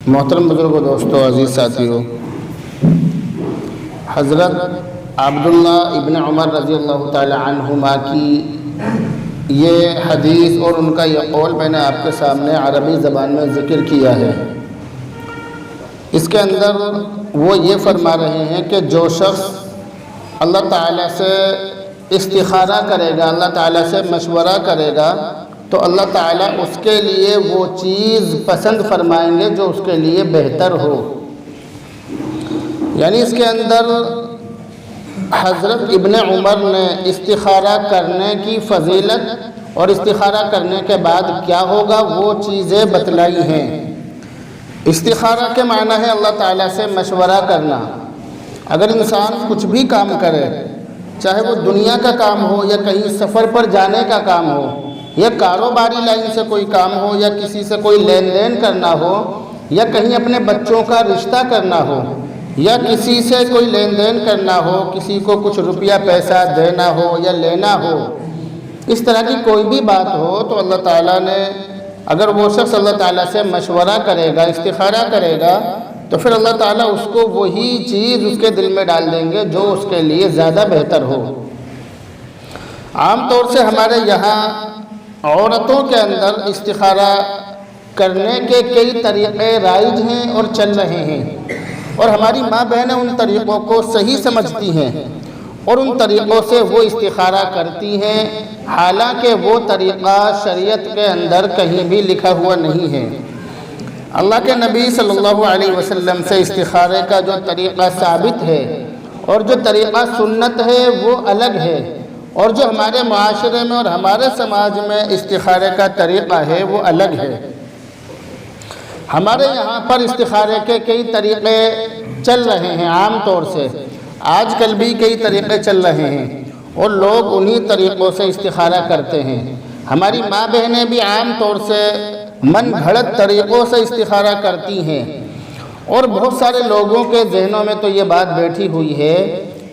محترم بزرگوں، دوستوں، عزیز ساتھیوں، حضرت عبداللہ ابن عمر رضی اللہ تعالی عنہما کی یہ حدیث اور ان کا یہ قول میں نے آپ کے سامنے عربی زبان میں ذکر کیا ہے۔ اس کے اندر وہ یہ فرما رہے ہیں کہ جو شخص اللہ تعالیٰ سے استخارہ کرے گا، اللہ تعالیٰ سے مشورہ کرے گا، تو اللہ تعالیٰ اس کے لیے وہ چیز پسند فرمائیں گے جو اس کے لیے بہتر ہو۔ یعنی اس کے اندر حضرت ابن عمر نے استخارہ کرنے کی فضیلت اور استخارہ کرنے کے بعد کیا ہوگا وہ چیزیں بتلائی ہیں۔ استخارہ کے معنی ہے اللہ تعالیٰ سے مشورہ کرنا۔ اگر انسان کچھ بھی کام کرے، چاہے وہ دنیا کا کام ہو یا کہیں سفر پر جانے کا کام ہو یا کاروباری لائن سے کوئی کام ہو یا کسی سے کوئی لین دین کرنا ہو یا کہیں اپنے بچوں کا رشتہ کرنا ہو یا کسی سے کوئی لین دین کرنا ہو، کسی کو کچھ روپیہ پیسہ دینا ہو یا لینا ہو، اس طرح کی کوئی بھی بات ہو تو اللہ تعالیٰ نے اگر وہ شخص اللہ تعالیٰ سے مشورہ کرے گا، استخارہ کرے گا، تو پھر اللہ تعالیٰ اس کو وہی چیز اس کے دل میں ڈال دیں گے جو اس کے لیے زیادہ بہتر ہو۔ عام طور سے ہمارے یہاں عورتوں کے اندر استخارہ کرنے کے کئی طریقے رائج ہیں اور چل رہے ہیں، اور ہماری ماں بہنیں ان طریقوں کو صحیح سمجھتی ہیں اور ان طریقوں سے وہ استخارہ کرتی ہیں، حالانکہ وہ طریقہ شریعت کے اندر کہیں بھی لکھا ہوا نہیں ہے۔ اللہ کے نبی صلی اللہ علیہ وسلم سے استخارے کا جو طریقہ ثابت ہے اور جو طریقہ سنت ہے وہ الگ ہے، اور جو ہمارے معاشرے میں اور ہمارے سماج میں استخارے کا طریقہ ہے وہ الگ ہے۔ ہمارے یہاں پر استخارے کے کئی طریقے چل رہے ہیں، عام طور سے آج کل بھی کئی طریقے چل رہے ہیں اور لوگ انہی طریقوں سے استخارہ کرتے ہیں۔ ہماری ماں بہنیں بھی عام طور سے من گھڑت طریقوں سے استخارہ کرتی ہیں، اور بہت سارے لوگوں کے ذہنوں میں تو یہ بات بیٹھی ہوئی ہے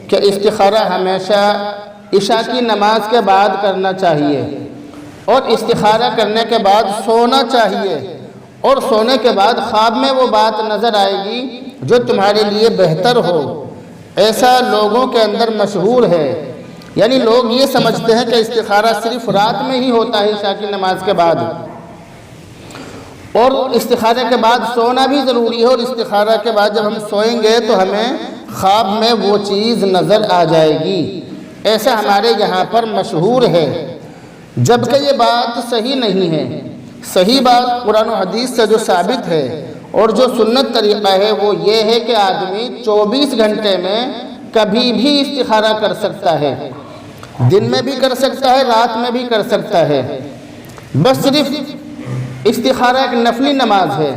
کہ استخارہ ہمیشہ عشاء کی نماز کے بعد کرنا چاہیے، اور استخارہ کرنے کے بعد سونا چاہیے، اور سونے کے بعد خواب میں وہ بات نظر آئے گی جو تمہارے لیے بہتر ہو۔ ایسا لوگوں کے اندر مشہور ہے، یعنی لوگ یہ سمجھتے ہیں کہ استخارہ صرف رات میں ہی ہوتا ہے عشاء کی نماز کے بعد، اور استخارے کے بعد سونا بھی ضروری ہے، اور استخارہ کے بعد جب ہم سوئیں گے تو ہمیں خواب میں وہ چیز نظر آ جائے گی۔ ایسا ہمارے یہاں پر مشہور ہے، جبکہ یہ بات صحیح نہیں ہے۔ صحیح بات قرآن و حدیث سے جو ثابت ہے اور جو سنت طریقہ ہے وہ یہ ہے کہ آدمی 24 گھنٹے میں کبھی بھی استخارہ کر سکتا ہے، دن میں بھی کر سکتا ہے، رات میں بھی کر سکتا ہے۔ بس صرف استخارہ ایک نفلی نماز ہے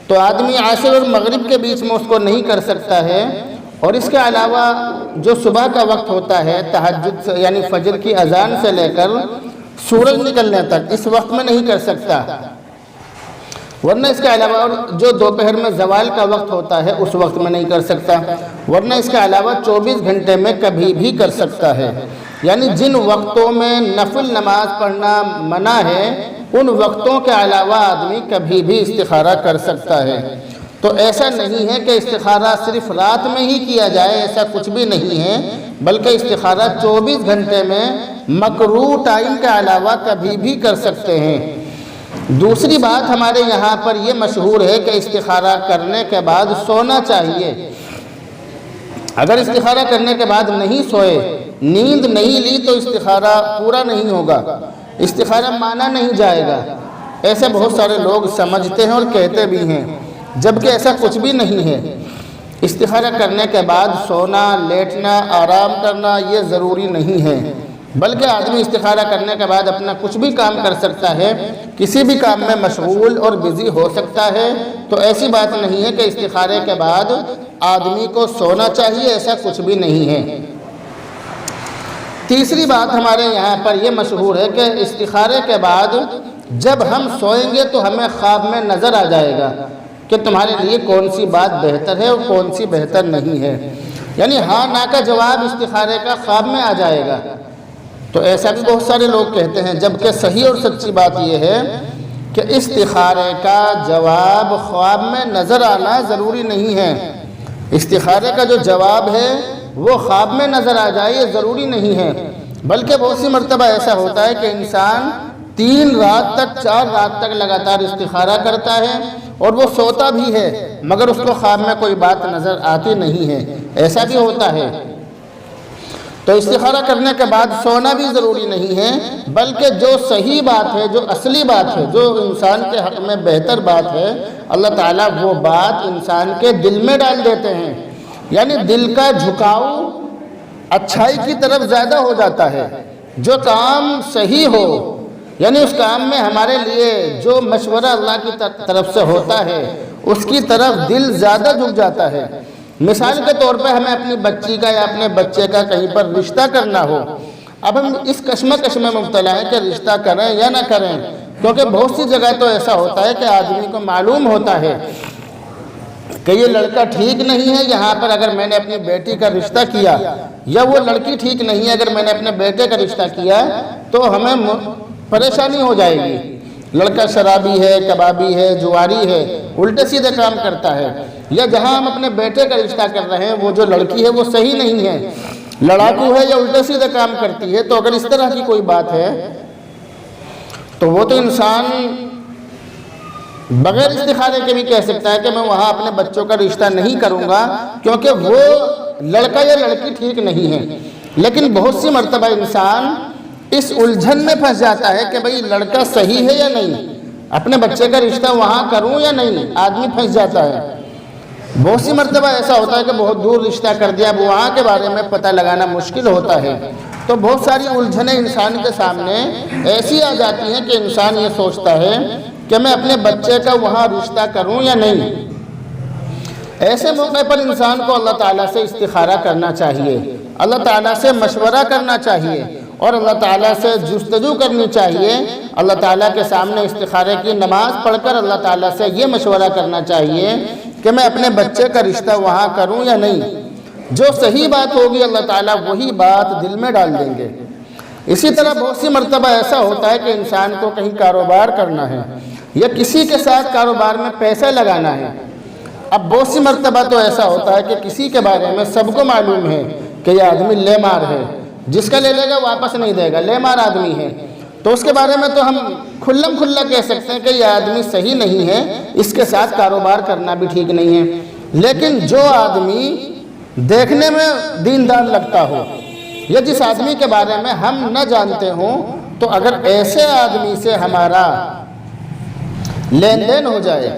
تو آدمی عصر اور مغرب کے بیچ میں اس کو نہیں کر سکتا ہے، اور اس کے علاوہ جو صبح کا وقت ہوتا ہے تہجد سے یعنی فجر کی اذان سے لے کر سورج نکلنے تک اس وقت میں نہیں کر سکتا، ورنہ اس کے علاوہ اور جو دوپہر میں زوال کا وقت ہوتا ہے اس وقت میں نہیں کر سکتا، ورنہ اس کے علاوہ 24 گھنٹے میں کبھی بھی کر سکتا ہے۔ یعنی جن وقتوں میں نفل نماز پڑھنا منع ہے ان وقتوں کے علاوہ آدمی کبھی بھی استخارہ کر سکتا ہے۔ تو ایسا نہیں ہے کہ استخارہ صرف رات میں ہی کیا جائے، ایسا کچھ بھی نہیں ہے، بلکہ استخارہ 24 گھنٹے میں مکروہ ٹائم کے علاوہ کبھی بھی کر سکتے ہیں۔ دوسری بات ہمارے یہاں پر یہ مشہور ہے کہ استخارہ کرنے کے بعد سونا چاہیے۔ اگر استخارہ کرنے کے بعد نہیں سوئے، نیند نہیں لی تو استخارہ پورا نہیں ہوگا، استخارہ مانا نہیں جائے گا۔ ایسے بہت سارے لوگ سمجھتے ہیں اور کہتے بھی ہیں، جبکہ ایسا کچھ بھی نہیں ہے۔ استخارہ کرنے کے بعد سونا، لیٹنا، آرام کرنا یہ ضروری نہیں ہے، بلکہ آدمی استخارہ کرنے کے بعد اپنا کچھ بھی کام کر سکتا ہے، کسی بھی کام میں مشغول اور بزی ہو سکتا ہے۔ تو ایسی بات نہیں ہے کہ استخارے کے بعد آدمی کو سونا چاہیے، ایسا کچھ بھی نہیں ہے۔ تیسری بات ہمارے یہاں پر یہ مشہور ہے کہ استخارے کے بعد جب ہم سوئیں گے تو ہمیں خواب میں نظر آ جائے گا کہ تمہارے لیے کون سی بات بہتر ہے اور کون سی بہتر نہیں ہے، یعنی ہاں نا کا جواب استخارے کا خواب میں آ جائے گا۔ تو ایسا بھی بہت سارے لوگ کہتے ہیں، جبکہ صحیح اور سچی بات یہ ہے کہ استخارے کا جواب خواب میں نظر آنا ضروری نہیں ہے۔ استخارے کا جو جواب ہے وہ خواب میں نظر آ جائے یہ ضروری نہیں ہے، بلکہ بہت سی مرتبہ ایسا ہوتا ہے کہ انسان 3 رات تک 4 رات تک لگاتار استخارہ کرتا ہے اور وہ سوتا بھی ہے مگر اس کو خواب میں کوئی بات نظر آتی نہیں ہے، ایسا بھی ہوتا ہے۔ تو استخارہ کرنے کے بعد سونا بھی ضروری نہیں ہے، بلکہ جو صحیح بات ہے، جو اصلی بات ہے، جو انسان کے حق میں بہتر بات ہے، اللہ تعالیٰ وہ بات انسان کے دل میں ڈال دیتے ہیں، یعنی دل کا جھکاؤ اچھائی کی طرف زیادہ ہو جاتا ہے۔ جو کام صحیح ہو، یعنی اس کام میں ہمارے لیے جو مشورہ اللہ کی طرف سے ہوتا ہے اس کی طرف دل زیادہ جھک جاتا ہے۔ مثال کے طور پہ ہمیں اپنی بچی کا یا اپنے بچے کا کہیں پر رشتہ کرنا ہو، اب ہم اس کشمکش میں مبتلا ہیں کہ رشتہ کریں یا نہ کریں، کیونکہ بہت سی جگہ تو ایسا ہوتا ہے کہ آدمی کو معلوم ہوتا ہے کہ یہ لڑکا ٹھیک نہیں ہے، یہاں پر اگر میں نے اپنی بیٹی کا رشتہ کیا، یا وہ لڑکی ٹھیک نہیں ہے اگر میں نے اپنے بیٹے کا رشتہ کیا تو ہمیں پریشانی ہو جائے گی۔ لڑکا شرابی ہے، کبابی ہے، جواری ہے، الٹے سیدھے کام کرتا ہے، یا جہاں ہم اپنے بیٹے کا رشتہ کر رہے ہیں وہ جو لڑکی ہے وہ صحیح نہیں ہے، لڑاکو ہے یا الٹے سیدھے کام کرتی ہے، تو اگر اس طرح کی کوئی بات ہے تو وہ تو انسان بغیر استخارے کے بھی کہہ سکتا ہے کہ میں وہاں اپنے بچوں کا رشتہ نہیں کروں گا کیونکہ وہ لڑکا یا لڑکی ٹھیک نہیں ہے۔ لیکن بہت سی مرتبہ انسان اس الجھن میں پھنس جاتا ہے کہ بھئی لڑکا صحیح ہے یا نہیں، اپنے بچے کا رشتہ وہاں کروں یا نہیں، آدمی پھنس جاتا ہے۔ بہت سی مرتبہ ایسا ہوتا ہے کہ بہت دور رشتہ کر دیا، اب وہاں کے بارے میں پتہ لگانا مشکل ہوتا ہے، تو بہت ساری الجھنیں انسان کے سامنے ایسی آ جاتی ہیں کہ انسان یہ سوچتا ہے کہ میں اپنے بچے کا وہاں رشتہ کروں یا نہیں۔ ایسے موقع پر انسان کو اللہ تعالیٰ سے استخارہ کرنا چاہیے، اللہ تعالیٰ سے مشورہ کرنا چاہیے اور اللہ تعالیٰ سے جستجو کرنی چاہیے۔ اللہ تعالیٰ کے سامنے استخارے کی نماز پڑھ کر اللہ تعالیٰ سے یہ مشورہ کرنا چاہیے کہ میں اپنے بچے کا رشتہ وہاں کروں یا نہیں۔ جو صحیح بات ہوگی اللہ تعالیٰ وہی بات دل میں ڈال دیں گے۔ اسی طرح بہت سی مرتبہ ایسا ہوتا ہے کہ انسان کو کہیں کاروبار کرنا ہے یا کسی کے ساتھ کاروبار میں پیسہ لگانا ہے۔ اب بہت سی مرتبہ تو ایسا ہوتا ہے کہ کسی کے بارے میں سب کو معلوم ہے کہ یہ آدمی لے مار ہے، جس کا لے لے گا واپس نہیں دے گا، لے مار آدمی ہے، تو اس کے بارے میں تو ہم کھلم کھلا کہہ سکتے ہیں کہ یہ آدمی صحیح نہیں ہے، اس کے ساتھ کاروبار کرنا بھی ٹھیک نہیں ہے۔ لیکن جو آدمی دیکھنے میں دیندار لگتا ہو یا جس آدمی کے بارے میں ہم نہ جانتے ہوں، تو اگر ایسے آدمی سے ہمارا لین دین ہو جائے،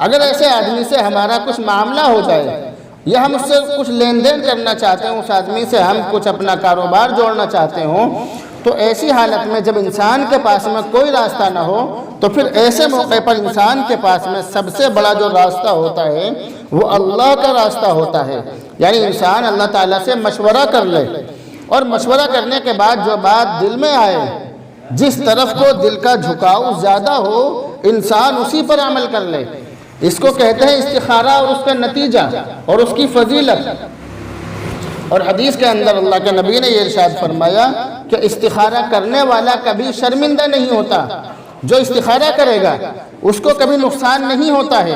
اگر ایسے آدمی سے ہمارا کچھ معاملہ ہو جائے یا ہم اس سے کچھ لین دین کرنا چاہتے ہیں، اس آدمی سے ہم کچھ اپنا کاروبار جوڑنا چاہتے ہوں، تو ایسی حالت میں جب انسان کے پاس میں کوئی راستہ نہ ہو تو پھر ایسے موقع پر انسان کے پاس میں سب سے بڑا جو راستہ ہوتا ہے وہ اللہ کا راستہ ہوتا ہے۔ یعنی انسان اللہ تعالیٰ سے مشورہ کر لے اور مشورہ کرنے کے بعد جو بات دل میں آئے، جس طرف کو دل کا جھکاؤ زیادہ ہو، انسان اسی پر عمل کر لے۔ اس کو کہتے ہیں استخارہ اور اس کا نتیجہ اور اس کی فضیلت۔ اور حدیث کے اندر اللہ کے نبی نے یہ ارشاد فرمایا کہ استخارہ کرنے والا کبھی شرمندہ نہیں ہوتا، جو استخارہ کرے گا اس کو کبھی نقصان نہیں ہوتا ہے۔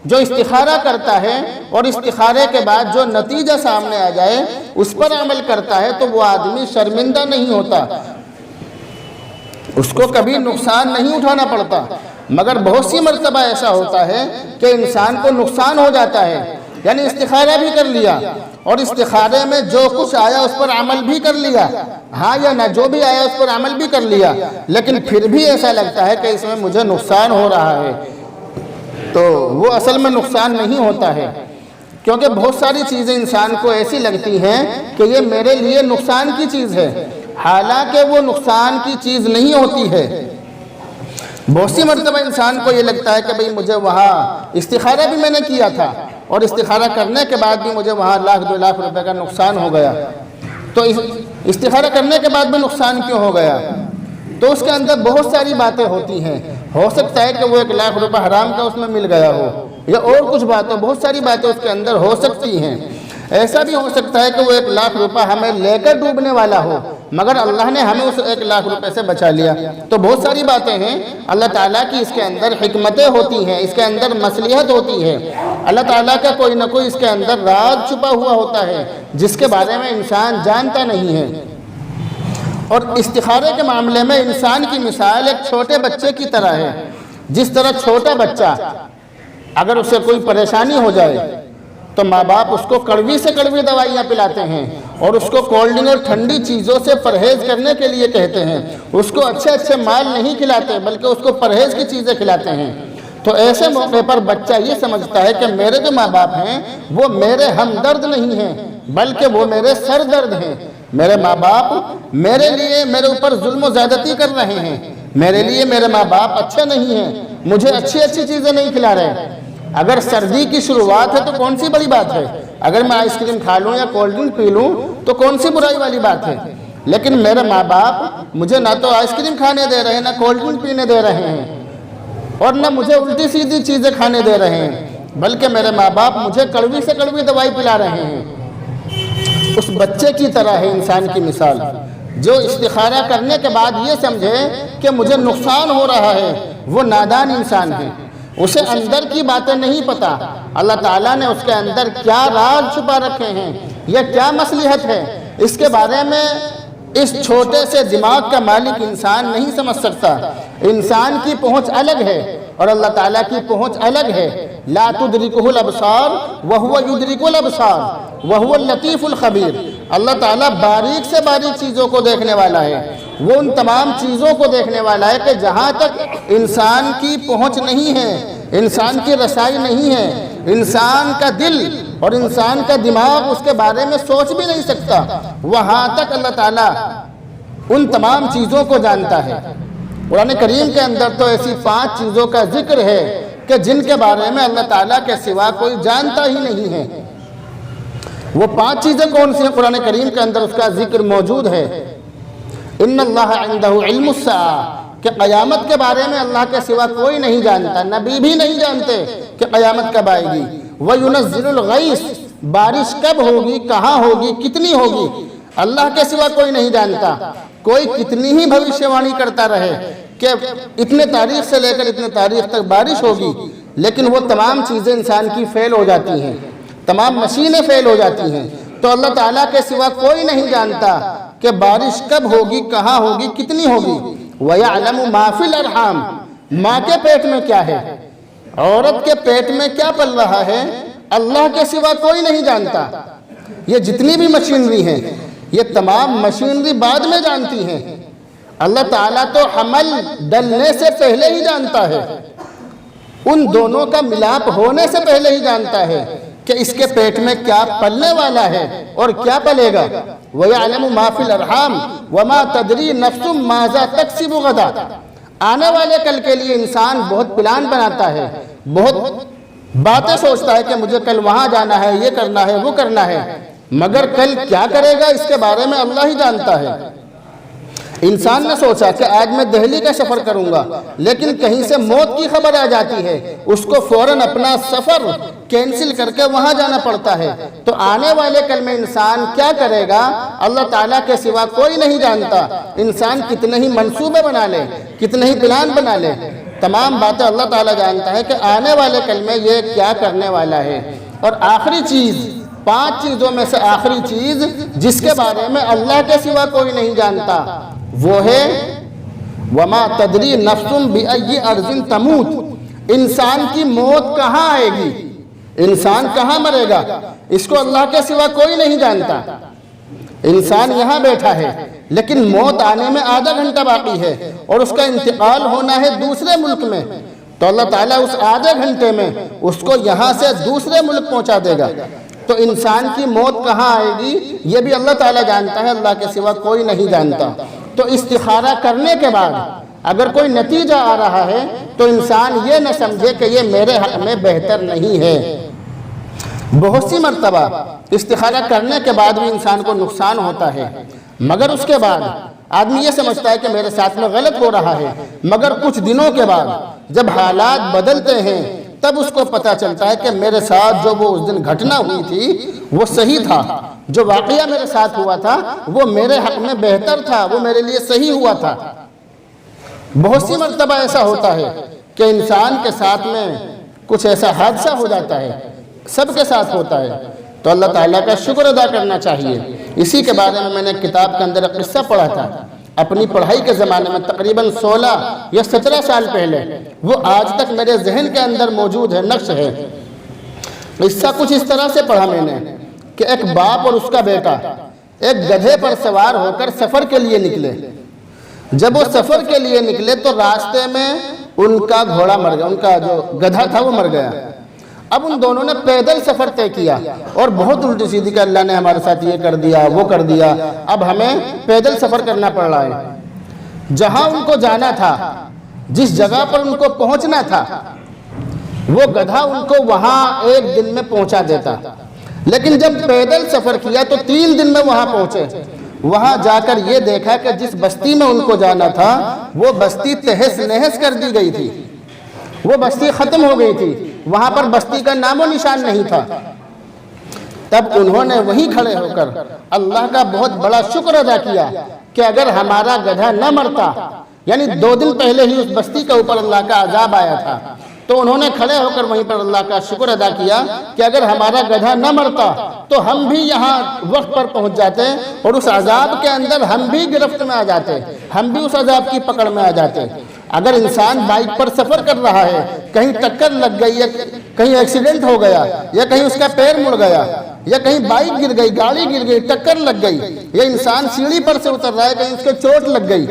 جو استخارہ کرتا ہے اور استخارے کے بعد جو نتیجہ سامنے آ جائے اس پر عمل کرتا ہے تو وہ آدمی شرمندہ نہیں ہوتا، اس کو کبھی نقصان نہیں اٹھانا پڑتا۔ مگر بہت سی مرتبہ ایسا ہوتا ہے کہ انسان کو نقصان ہو جاتا ہے، یعنی استخارہ بھی کر لیا اور استخارے میں جو کچھ آیا اس پر عمل بھی کر لیا، ہاں یا نہ، جو بھی آیا اس پر عمل بھی کر لیا، لیکن پھر بھی ایسا لگتا ہے کہ اس میں مجھے نقصان ہو رہا ہے، تو وہ اصل میں نقصان نہیں ہوتا ہے، کیونکہ بہت ساری چیزیں انسان کو ایسی لگتی ہیں کہ یہ میرے لیے نقصان کی چیز ہے، حالانکہ وہ نقصان کی چیز نہیں ہوتی ہے۔ بہت سی مرتبہ انسان کو یہ لگتا ہے کہ بھئی مجھے وہاں استخارہ بھی میں نے کیا تھا اور استخارہ کرنے کے بعد بھی مجھے وہاں 1,00,000 2,00,000 روپے کا نقصان ہو گیا، تو استخارہ کرنے کے بعد بھی نقصان کیوں ہو گیا؟ تو اس کے اندر بہت ساری باتیں ہوتی ہیں، ہو سکتا ہے کہ وہ 1,00,000 روپے حرام کا اس میں مل گیا ہو یا اور کچھ باتیں، بہت ساری باتیں اس کے اندر ہو سکتی ہیں۔ ایسا بھی ہو سکتا ہے کہ وہ 1,00,000 روپے ہمیں لے کر ڈوبنے والا ہو، مگر اللہ نے ہمیں اس 1 لاکھ روپے سے بچا لیا۔ تو بہت ساری باتیں ہیں اللہ تعالیٰ کی، اس کے اندر حکمتیں ہوتی ہیں، اس کے اندر مصلحت ہوتی ہے، اللہ تعالیٰ کا کوئی نہ کوئی اس کے اندر راز چھپا ہوا ہوتا ہے جس کے بارے میں انسان جانتا نہیں ہے۔ اور استخارے کے معاملے میں انسان کی مثال ایک چھوٹے بچے کی طرح ہے۔ جس طرح چھوٹا بچہ اگر اسے کوئی پریشانی ہو جائے تو ماں باپ اس کو کڑوی سے کڑوی دوائیاں پلاتے ہیں اور اس کو کولڈ ڈرنک اور ٹھنڈی چیزوں سے پرہیز کرنے کے لیے کہتے ہیں، اس کو اچھے مال نہیں کھلاتے بلکہ اس کو پرہیز کی چیزیں کھلاتے ہیں۔ تو ایسے موقع پر بچہ یہ سمجھتا ہے کہ میرے جو ماں باپ ہیں وہ میرے ہمدرد نہیں ہیں بلکہ وہ میرے سر درد ہیں۔ میرے ماں باپ میرے لیے میرے اوپر ظلم و زیادتی کر رہے ہیں، میرے لیے میرے ماں باپ اچھے نہیں ہیں، مجھے اچھی چیزیں نہیں کھلا رہے۔ اگر سردی کی شروعات ہے تو کون سی بڑی بات ہے؟ اگر میں آئس کریم کھا لوں یا کولڈ ڈرنک پی لوں تو کون سی برائی والی بات ہے؟ لیکن میرے ماں باپ مجھے نہ تو آئس کریم کھانے دے رہے ہیں، نہ کولڈ ڈرنک پینے دے رہے ہیں، اور نہ مجھے الٹی سیدھی چیزیں کھانے دے رہے ہیں، بلکہ میرے ماں باپ مجھے کڑوی سے کڑوی دوائی پلا رہے ہیں۔ اس بچے کی طرح ہے انسان کی مثال، جو استخارہ کرنے کے بعد یہ سمجھے کہ مجھے نقصان ہو رہا ہے، وہ نادان انسان ہے، اسے اندر کی باتیں نہیں پتہ، اللہ تعالیٰ نے اس کے اندر کیا راز چھپا رکھے ہیں، یہ کیا مصلحت ہے، اس کے بارے میں اس چھوٹے سے دماغ کا مالک انسان نہیں سمجھ سکتا۔ انسان کی پہنچ الگ ہے اور اللہ تعالیٰ کی پہنچ الگ ہے۔ لا تدرکہ الابصار وہو یدرک الابصار وہو اللطیف الخبیر۔ اللہ تعالیٰ باریک سے باریک چیزوں کو دیکھنے والا ہے، وہ ان تمام چیزوں کو دیکھنے والا ہے کہ جہاں تک انسان کی پہنچ نہیں ہے، انسان کی رسائی نہیں ہے، انسان کا دل اور انسان کا دماغ اس کے بارے میں سوچ بھی نہیں سکتا، وہاں تک اللہ تعالیٰ ان تمام چیزوں کو جانتا ہے۔ قرآن کریم کے اندر تو ایسی 5 چیزوں کا ذکر ہے کہ جن کے بارے میں اللہ تعالیٰ کے سوا کوئی جانتا ہی نہیں ہے۔ وہ 5 چیزیں کون سی ہیں؟ قرآن کریم کے اندر اس کا ذکر موجود ہے۔ ان اللہ عندہ علم الساعہ، کہ قیامت کے بارے میں اللہ کے سوا کوئی نہیں جانتا، نبی بھی نہیں جانتے کہ قیامت کب آئے گی۔ وَيُنَزِّلُ الْغَيْثَ، بارش کب ہوگی، کہاں ہوگی، کتنی ہوگی، اللہ کے سوا کوئی نہیں جانتا۔ کوئی کتنی ہی بھوشیوانی کرتا رہے کہ اتنے تاریخ سے لے کر اتنے تاریخ تک بارش ہوگی، لیکن وہ تمام چیزیں انسان کی فیل ہو جاتی ہیں، تمام مشینیں فیل ہو جاتی ہیں۔ تو اللہ تعالیٰ کے سوا کوئی نہیں جانتا کہ بارش کب ہوگی، کہاں ہوگی، کتنی ہوگی۔ وَيَعْلَمُ مَا فِي الْأَرْحَامِ، ماں کے پیٹ میں کیا ہے، عورت کے پیٹ میں کیا پل رہا ہے، اللہ کے سوا کوئی نہیں جانتا۔ یہ جتنی بھی مشینری ہیں یہ تمام مشینری بعد میں جانتی ہیں، اللہ تعالیٰ تو حمل ڈلنے سے پہلے ہی جانتا ہے، ان دونوں کا ملاپ ہونے سے پہلے ہی جانتا ہے کہ اس کے پیٹ میں کیا پلنے والا ہے اور کیا پلے گا۔ وَيَعْلَمُ مَا فِي الْأَرْحَامِ وَمَا تَدْرِي نَفْسٌ مَاذَا تَكْسِبُ غَدًا۔ آنے والے کل کے لیے انسان بہت پلان بناتا ہے، بہت باتیں سوچتا ہے کہ مجھے کل وہاں جانا ہے، یہ کرنا ہے، وہ کرنا ہے، مگر کل کیا کرے گا اس کے بارے میں اللہ ہی جانتا ہے۔ انسان نے سوچا کہ آج میں دہلی کا سفر کروں گا، لیکن کہیں سے موت کی خبر آ جاتی ہے، اس کو فوراً اپنا سفر کینسل کر کے وہاں جانا پڑتا ہے۔ تو آنے والے کل میں انسان کیا کرے گا اللہ تعالیٰ کے سوا کوئی نہیں جانتا۔ انسان کتنے ہی منصوبے بنا لے، کتنے ہی پلان بنا لے، تمام باتیں اللہ تعالیٰ جانتا ہے کہ آنے والے کل میں یہ کیا کرنے والا ہے۔ اور آخری چیز، 5 چیزوں میں سے آخری چیز جس کے بارے میں اللہ کے سوا کوئی نہیں جانتا وہ ہے وَمَا تَدْرِي نَفْسٌ بِأَيِّ أَرْضٍ تَمُوتُ۔ انسان کی موت کہاں آئے گی، انسان کہاں مرے گا، اس کو اللہ کے سوا کوئی نہیں جانتا۔ انسان یہاں بیٹھا ہے لیکن موت آنے میں آدھا گھنٹہ باقی ہے اور اس کا انتقال ہونا ہے دوسرے ملک میں، تو اللہ تعالیٰ اس آدھے گھنٹے میں اس کو یہاں سے دوسرے ملک پہنچا دے گا۔ تو انسان کی موت کہاں آئے گی یہ بھی اللہ تعالیٰ جانتا ہے، اللہ کے سوا کوئی نہیں جانتا۔ تو استخارہ کرنے کے بعد اگر کوئی نتیجہ آ رہا ہے تو انسان یہ نہ سمجھے کہ یہ میرے حق میں بہتر نہیں ہے۔ بہت سی مرتبہ استخارہ کرنے کے بعد بھی انسان کو نقصان ہوتا ہے، مگر اس کے بعد آدمی یہ سمجھتا ہے کہ میرے ساتھ میں غلط ہو رہا ہے، مگر کچھ دنوں کے بعد جب حالات بدلتے ہیں تب اس کو پتہ چلتا ہے کہ میرے ساتھ جو وہ اس دن گھٹنا ہوئی تھی وہ صحیح تھا، جو واقعہ میرے ساتھ ہوا تھا وہ میرے حق میں بہتر تھا، وہ میرے لیے صحیح ہوا تھا۔ بہت سی مرتبہ ایسا ہوتا ہے کہ انسان کے ساتھ میں کچھ ایسا حادثہ ہو جاتا ہے، سب کے ساتھ ہوتا ہے، تو اللہ تعالیٰ کا شکر ادا کرنا چاہیے۔ اسی کے بارے میں نے کتاب کے اندر ایک قصہ پڑھا تھا، اپنی پڑھائی کے زمانے میں تقریباً 16 یا 17 سال پہلے، وہ آج تک میرے ذہن کے اندر موجود ہے، نقش ہے۔ قصہ کچھ اس طرح سے پڑھا میں نے کہ ایک باپ اور اس کا بیٹا ایک گدھے پر سوار ہو کر سفر کے لیے نکلے۔ جب وہ سفر کے لیے نکلے تو راستے میں ان کا گھوڑا مر گیا، ان کا جو گدھا تھا وہ مر گیا۔ اب ان دونوں نے پیدل سفر طے کیا اور بہت الٹی سیدھی کہ اللہ نے ہمارے ساتھ یہ کر دیا، وہ کر دیا، اب ہمیں پیدل سفر کرنا پڑ رہا ہے۔ جہاں ان کو جانا تھا، جس جگہ پر ان کو پہنچنا تھا، وہ گدھا ان کو وہاں ایک دن میں پہنچا دیتا، لیکن جب پیدل سفر کیا تو 3 دن میں وہاں پہنچے۔ وہاں جا کر یہ دیکھا کہ جس بستی میں ان کو جانا تھا وہ بستی تہس نہس کر دی گئی تھی، وہ بستی ختم ہو گئی تھی، وہاں پر بستی کا نام و نشان نہیں تھا۔ تب انہوں نے وہیں کھڑے ہو کر اللہ کا بہت بڑا شکر ادا کیا کہ اگر ہمارا گدھا نہ مرتا، یعنی 2 دن پہلے ہی اس بستی کے اوپر اللہ کا عذاب آیا تھا، تو انہوں نے کھڑے ہو کر وہیں پر اللہ کا شکر ادا کیا کہ اگر ہمارا گدھا نہ مرتا تو ہم بھی یہاں وقت پر پہنچ جاتے اور اس عذاب کے اندر ہم بھی گرفت میں آ جاتے، ہم بھی اس عذاب کی پکڑ میں آ جاتے۔ اگر انسان بائک پر سفر کر رہا ہے، کہیں ٹکر لگ گئی یا کہیں ایکسیڈنٹ ہو گیا یا کہیں اس کا پیر مڑ گیا یا کہیں بائک گر گئی، گاڑی گر گئی، ٹکر لگ گئی، یا انسان سیڑھی پر سے اتر رہا ہے، کہیں اس کے چوٹ لگ گئی،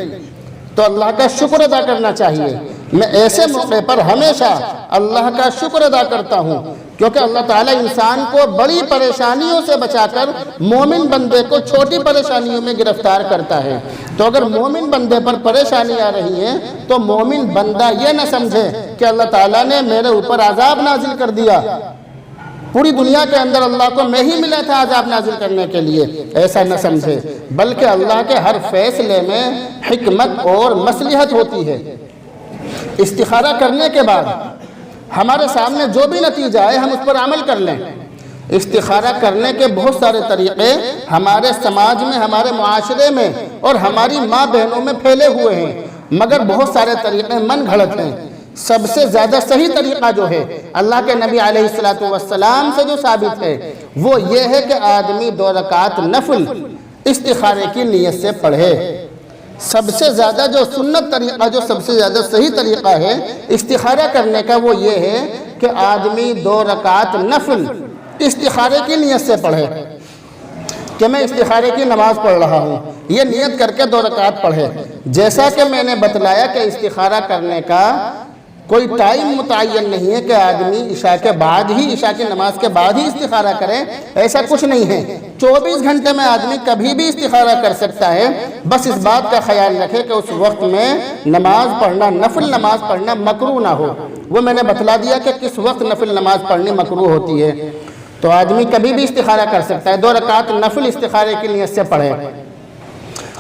تو اللہ کا شکر ادا کرنا چاہیے۔ میں ایسے موقع پر ہمیشہ اللہ کا شکر ادا کرتا ہوں، کیونکہ اللہ تعالیٰ انسان کو بڑی پریشانیوں سے بچا کر مومن بندے کو چھوٹی پریشانیوں میں گرفتار کرتا ہے۔ تو اگر مومن بندے پر پریشانی آ رہی ہے تو مومن بندہ یہ نہ سمجھے کہ اللہ تعالیٰ نے میرے اوپر عذاب نازل کر دیا، پوری دنیا کے اندر اللہ کو میں ہی ملا تھا عذاب نازل کرنے کے لیے، ایسا نہ سمجھے، بلکہ اللہ کے ہر فیصلے میں حکمت اور مصلحت ہوتی ہے۔ استخارہ کرنے کے بعد ہمارے سامنے جو بھی نتیجہ ہے ہم اس پر عمل کر لیں۔ استخارہ کرنے کے بہت سارے طریقے ہمارے سماج میں، ہمارے معاشرے میں اور ہماری ماں بہنوں میں پھیلے ہوئے ہیں، مگر بہت سارے طریقے من گھڑت ہیں۔ سب سے زیادہ صحیح طریقہ جو ہے اللہ کے نبی علیہ السلام سے جو ثابت ہے وہ یہ ہے کہ آدمی 2 رکعت نفل استخارے کی نیت سے پڑھے۔ سب سے زیادہ جو سنت طریقہ، جو سب سے زیادہ صحیح طریقہ ہے استخارہ کرنے کا، وہ یہ ہے کہ آدمی 2 رکعت نفل استخارے کی نیت سے پڑھے کہ میں استخارے کی نماز پڑھ رہا ہوں، یہ نیت کر کے 2 رکعت پڑھے۔ جیسا کہ میں نے بتلایا کہ استخارہ کرنے کا کوئی ٹائم متعین نہیں ہے کہ آدمی عشاء کے بعد ہی، عشاء کی نماز کے بعد ہی استخارہ کرے، ایسا کچھ نہیں ہے۔ 24 گھنٹے میں آدمی کبھی بھی استخارہ کر سکتا ہے، بس اس بات کا خیال رکھے کہ اس وقت میں نماز پڑھنا، نفل نماز پڑھنا مکروہ نہ ہو۔ وہ میں نے بتلا دیا کہ کس وقت نفل نماز پڑھنی مکروہ ہوتی ہے، تو آدمی کبھی بھی استخارہ کر سکتا ہے۔ 2 رکعت نفل استخارے کی نیت سے پڑھے۔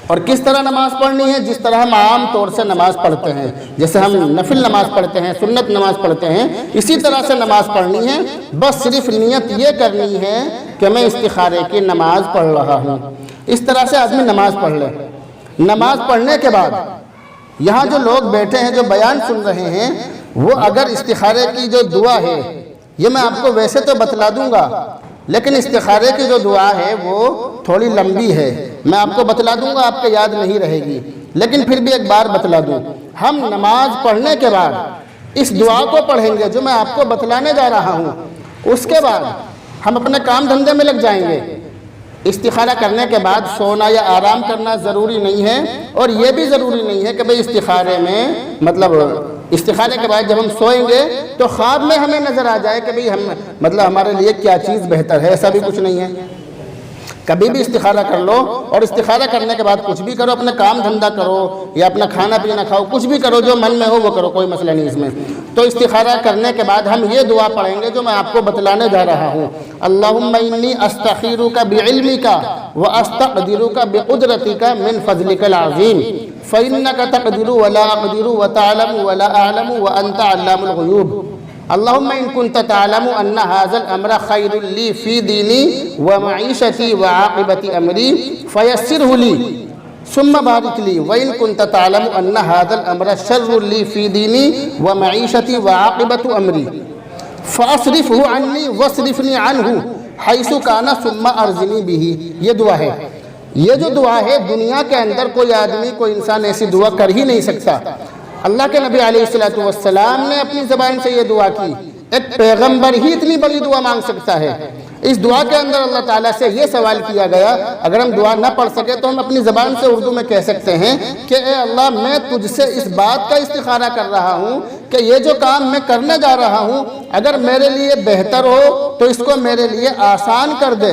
اور کس طرح نماز پڑھنی ہے؟ جس طرح ہم عام طور سے نماز پڑھتے ہیں، جیسے ہم نفل نماز پڑھتے ہیں، سنت نماز پڑھتے ہیں، اسی طرح سے نماز پڑھنی ہے۔ بس صرف نیت یہ کرنی ہے کہ میں استخارے کی نماز پڑھ رہا ہوں۔ اس طرح سے آدمی نماز پڑھ لے۔ نماز پڑھنے کے بعد یہاں جو لوگ بیٹھے ہیں، جو بیان سن رہے ہیں، وہ اگر استخارے کی جو دعا ہے یہ میں آپ کو ویسے تو بتلا دوں گا، لیکن استخارے کی جو دعا ہے وہ تھوڑی لمبی ہے، میں آپ کو بتلا دوں گا، آپ کو یاد نہیں رہے گی، لیکن پھر بھی ایک بار بتلا دوں۔ ہم نماز پڑھنے کے بعد اس دعا کو پڑھیں گے جو میں آپ کو بتلانے جا رہا ہوں، اس کے بعد ہم اپنے کام دھندے میں لگ جائیں گے۔ استخارہ کرنے کے بعد سونا یا آرام کرنا ضروری نہیں ہے، اور یہ بھی ضروری نہیں ہے کہ بھئی استخارے میں استخارے کے بعد جب ہم سوئیں گے تو خواب میں ہمیں نظر آ جائے کہ ہمارے لیے کیا چیز بہتر ہے، ایسا بھی کچھ نہیں ہے۔ کبھی بھی استخارہ کر لو، اور استخارہ کرنے کے بعد کچھ بھی کرو، اپنا کام دھندہ کرو یا اپنا کھانا پینا کھاؤ، کچھ بھی کرو جو من میں ہو وہ کرو، کوئی مسئلہ نہیں اس میں۔ تو استخارہ کرنے کے بعد ہم یہ دعا پڑھیں گے جو میں آپ کو بتلانے جا رہا ہوں۔ اللہم انی استخیرک بعلمک واستقدرک بقدرتک من فضلک العظیم فإنک تقدر ولا اقدر وتعلم ولا اعلم وانت علام الغیوب۔ اللہم ان کنت تعلم ان ھذا الامر خیر لی فی دینی ومعیشتی وعاقبت امری فیسرہ لی ثم بارک لی وان کنت تعلم ان ھذا الامر شر لی فی دینی ومعیشتی وعاقبت امری فاصرفہ عنی واصرفنی عنہ حیث کان ثم ارزنی بہ. یہ دعا ہے. یہ جو دعا ہے دنیا کے اندر کوئی آدمی کوئی انسان ایسی دعا کر ہی نہیں سکتا. اللہ کے نبی علیہ السلام نے اپنی زبان سے یہ دعا کی. ایک پیغمبر ہی اتنی بڑی دعا مانگ سکتا ہے. اس دعا کے اندر اللہ تعالیٰ سے یہ سوال کیا گیا, اگر ہم دعا نہ پڑھ سکے تو ہم اپنی زبان سے اردو میں کہہ سکتے ہیں کہ اے اللہ میں تجھ سے اس بات کا استخارہ کر رہا ہوں کہ یہ جو کام میں کرنے جا رہا ہوں اگر میرے لیے بہتر ہو تو اس کو میرے لیے آسان کر دے,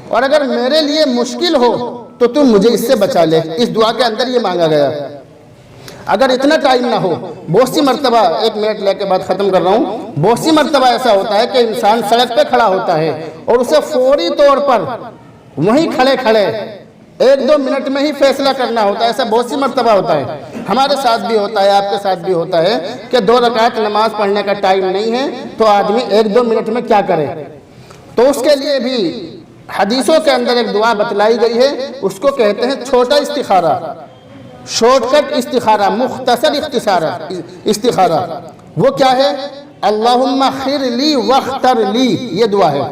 اور اگر میرے لیے مشکل ہو تو تم مجھے اس سے بچا لے. اس دعا کے اندر یہ مانگا گیا. اگر اتنا ٹائم نہ ہو, بہت سی مرتبہ, 1 منٹ لے کے بعد ختم کر رہا ہوں, بہت سی مرتبہ ایسا ہوتا ہے کہ انسان سڑک پہ کھڑا ہوتا ہے اور اسے فوری طور پر وہیں کھڑے 1-2 منٹ میں ہی فیصلہ کرنا ہوتا ہے. ایسا بہت سی مرتبہ ہوتا ہے. ہمارے ساتھ بھی ہوتا ہے, آپ کے ساتھ بھی ہوتا ہے کہ 2 رکعت نماز پڑھنے کا ٹائم نہیں ہے تو آدمی 1-2 منٹ میں کیا کرے. تو اس کے لیے بھی حدیثوں کے اندر ایک دعا بتلائی گئی ہے, اس کو کہتے ہیں چھوٹا استخارہ, شارٹ کٹ استخارہ, مختصر استخارہ. وہ کیا ہے؟ اللہم خیر لی واختر لی. یہ دعا ہے.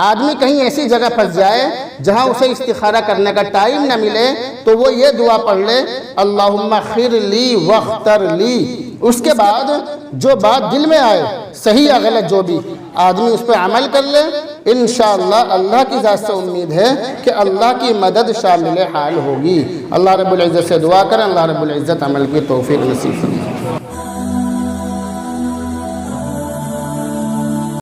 آدمی کہیں ایسی جگہ پھنس جائے جہاں اسے استخارہ کرنے کا ٹائم نہ ملے تو وہ یہ دعا پڑھ لے, اللہم خیر لی واختر لی. اس کے بعد جو بات دل میں آئے, صحیح یا غلط جو بھی, آدمی اس پہ عمل کر لے. انشاءاللہ اللہ کی ذات سے امید ہے کہ اللہ کی مدد شامل حال ہوگی. اللہ رب العزت سے دعا کریں, اللہ رب العزت عمل کی توفیق نصیب فرمائے.